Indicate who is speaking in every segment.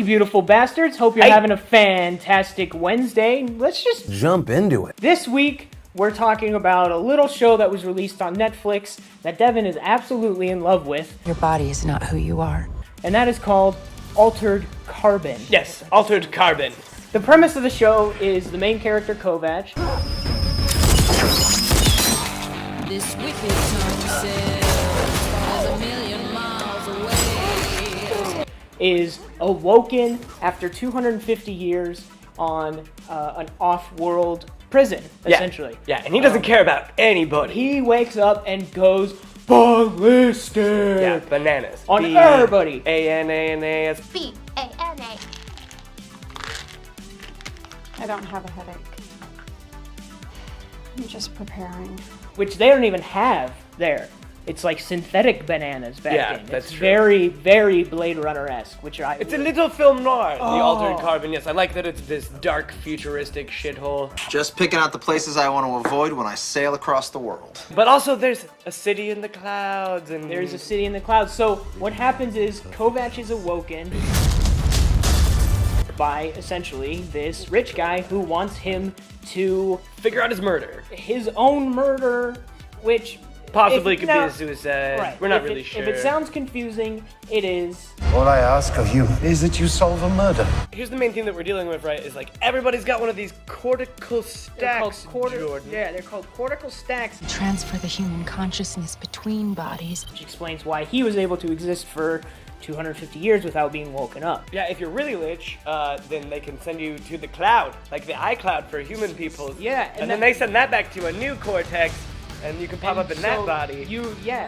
Speaker 1: you beautiful bastards. Hope you're having a fantastic Wednesday. Let's just
Speaker 2: jump into it.
Speaker 1: This week, we're talking about a little show that was released on Netflix that Devin is absolutely in love with.
Speaker 3: Your body is not who you are.
Speaker 1: And that is called Altered Carbon.
Speaker 4: Yes, Altered Carbon.
Speaker 1: The premise of the show is the main character, Kovac,
Speaker 5: This wicked tongue says a million miles away.
Speaker 1: is awoken after 250 years on an off-world prison, essentially.
Speaker 4: Yeah, and he doesn't care about anybody.
Speaker 1: He wakes up and goes ballistic.
Speaker 4: Yeah, bananas.
Speaker 1: On everybody.
Speaker 4: A-N-A-N-A-S.
Speaker 6: B-A-N-A. I don't have a headache. I'm just preparing.
Speaker 1: Which they don't even have there. It's like synthetic bananas back then.
Speaker 4: That's
Speaker 1: it's
Speaker 4: true.
Speaker 1: very, very Blade Runner-esque, which I...
Speaker 4: It's a little film noir, the Altered Carbon. Yes, I like that it's this dark, futuristic shithole.
Speaker 2: Just picking out the places I want to avoid when I sail across the world.
Speaker 4: But also there's a city in the clouds, and
Speaker 1: There's a city in the clouds. So what happens is Kovac is awoken by, essentially, this rich guy who wants him to...
Speaker 4: figure out his murder.
Speaker 1: his own murder, which...
Speaker 4: Possibly could be a suicide.
Speaker 1: Right.
Speaker 4: We're not
Speaker 1: If
Speaker 4: really sure.
Speaker 1: If it sounds confusing, it is.
Speaker 7: All I ask of you is that you solve a murder.
Speaker 4: Here's the main thing that we're dealing with, right? Is like everybody's got one of these cortical stacks, Jordan.
Speaker 1: Yeah, they're called cortical stacks,
Speaker 3: Transfer the human consciousness between bodies.
Speaker 1: which explains why he was able to exist for 250 years without being woken up.
Speaker 4: Yeah, if you're really rich, then they can send you to the cloud, like the iCloud for human people.
Speaker 1: Yeah,
Speaker 4: and then they send that back to a new cortex, and you can pop up in that
Speaker 1: So
Speaker 4: body.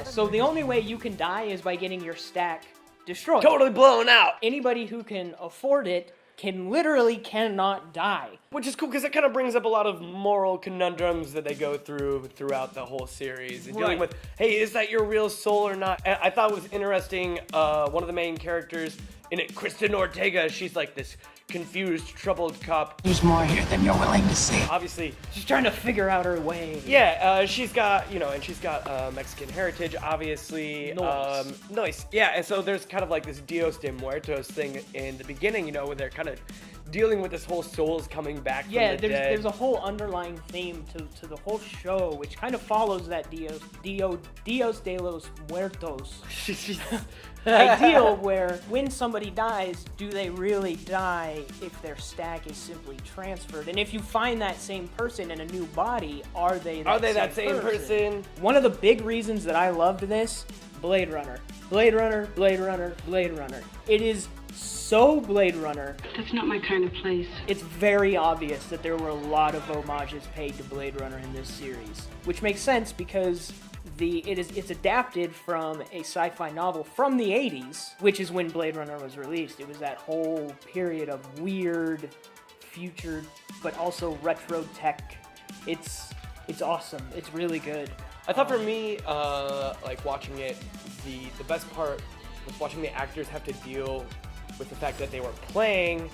Speaker 1: So the only way you can die is by getting your stack destroyed.
Speaker 4: Totally blown out.
Speaker 1: Anybody who can afford it cannot die.
Speaker 4: Which is cool because it kind of brings up a lot of moral conundrums that they go throughout the whole series. And dealing
Speaker 1: Right.
Speaker 4: with, hey, is that your real soul or not? And I thought it was interesting, one of the main characters in it, Kristen Ortega, she's like this confused, troubled cop.
Speaker 3: There's more here than you're willing to see.
Speaker 4: Obviously,
Speaker 1: She's trying to figure out her way.
Speaker 4: yeah, she's got, and she's got Mexican heritage, obviously.
Speaker 1: Nice.
Speaker 4: Nice. Yeah, and so there's kind of like this Dios de Muertos thing in the beginning, where they're kind of dealing with this whole souls coming back from the dead.
Speaker 1: There's a whole underlying theme to the whole show, which kind of follows that Dios de los Muertos ideal, where when somebody dies, do they really die if their stack is simply transferred? And if you find that same person in a new body, are they that same person? One of the big reasons that I loved this, Blade Runner. Blade Runner, Blade Runner, Blade Runner. It is so Blade Runner.
Speaker 8: That's not my kind of place.
Speaker 1: It's very obvious that there were a lot of homages paid to Blade Runner in this series, which makes sense because it's adapted from a sci-fi novel from the 80s, which is when Blade Runner was released. It was that whole period of weird future, but also retro tech. It's awesome. It's really good.
Speaker 4: I thought for me, like watching it, the best part was watching the actors have to deal with the fact that they were playing.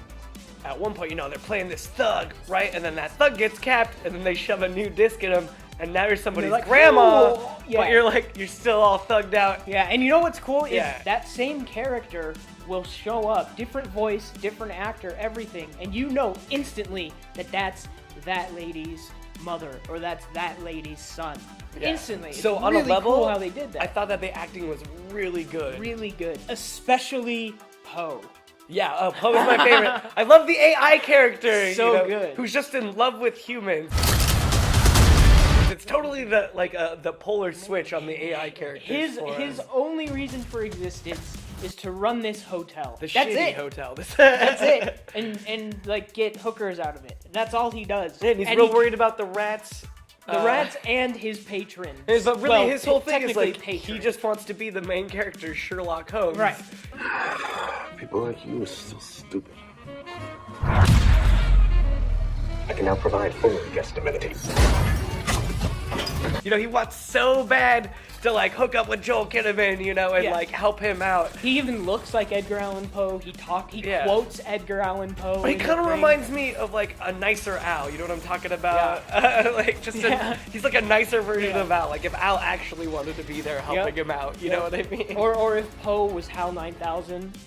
Speaker 4: At one point, they're playing this thug, right? And then that thug gets capped, and then they shove a new disc in him, and now you're somebody's
Speaker 1: like,
Speaker 4: grandma,
Speaker 1: "Ooh," yeah.
Speaker 4: but you're still all thugged out.
Speaker 1: Yeah, and you know what's cool is
Speaker 4: Yeah.
Speaker 1: that same character will show up, different voice, different actor, everything, and you know instantly that that's that lady's mother or that's that lady's son.
Speaker 4: Yeah.
Speaker 1: Instantly.
Speaker 4: So
Speaker 1: It's
Speaker 4: on
Speaker 1: really
Speaker 4: a level,
Speaker 1: cool how they did that.
Speaker 4: I thought that the acting was really good.
Speaker 1: Really good, especially Poe.
Speaker 4: Yeah, Poe is my favorite. I love the AI character.
Speaker 1: So good.
Speaker 4: Who's just in love with humans. It's totally the polar switch on the AI character.
Speaker 1: His only reason for existence is to run this hotel.
Speaker 4: That's
Speaker 1: That's
Speaker 4: shitty
Speaker 1: it.
Speaker 4: hotel.
Speaker 1: That's it. And like get hookers out of it. That's all he does.
Speaker 4: And he's
Speaker 1: And
Speaker 4: real
Speaker 1: he-
Speaker 4: worried about the rats.
Speaker 1: The rats and his patrons.
Speaker 4: But really,
Speaker 1: Well,
Speaker 4: his whole thing is
Speaker 1: technically
Speaker 4: like he
Speaker 1: patrons.
Speaker 4: just wants to be the main character, Sherlock Holmes.
Speaker 1: Right.
Speaker 7: People like you are so stupid. I can now provide full guesstimate.
Speaker 4: You know, he wants so bad to like hook up with Joel Kinnaman, you know, and
Speaker 1: Yeah.
Speaker 4: like help him out.
Speaker 1: He even looks like Edgar Allan Poe. He
Speaker 4: Yeah.
Speaker 1: quotes Edgar Allan Poe.
Speaker 4: But he
Speaker 1: in the
Speaker 4: kind of
Speaker 1: thing.
Speaker 4: reminds me of like a nicer Al. You know what I'm talking about? Like just
Speaker 1: Yeah.
Speaker 4: he's like a nicer version
Speaker 1: Yeah.
Speaker 4: of Al. Like if Al actually wanted to be there helping him out, you know what I mean?
Speaker 1: Or if Poe was HAL 9000,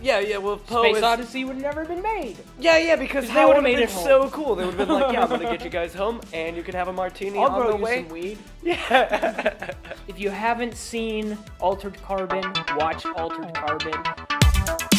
Speaker 4: yeah. Well, Poe
Speaker 1: Space
Speaker 4: is,
Speaker 1: Odyssey would never have been made.
Speaker 4: yeah, because
Speaker 1: They
Speaker 4: they would
Speaker 1: would've
Speaker 4: have
Speaker 1: made
Speaker 4: been
Speaker 1: it home.
Speaker 4: so cool. They would have been like, yeah, I'm gonna get you guys home, and you can have a martini
Speaker 1: I'll
Speaker 4: on
Speaker 1: grow
Speaker 4: the
Speaker 1: you
Speaker 4: way.
Speaker 1: some weed.
Speaker 4: Yeah.
Speaker 1: If you haven't seen Altered Carbon, watch Altered Carbon.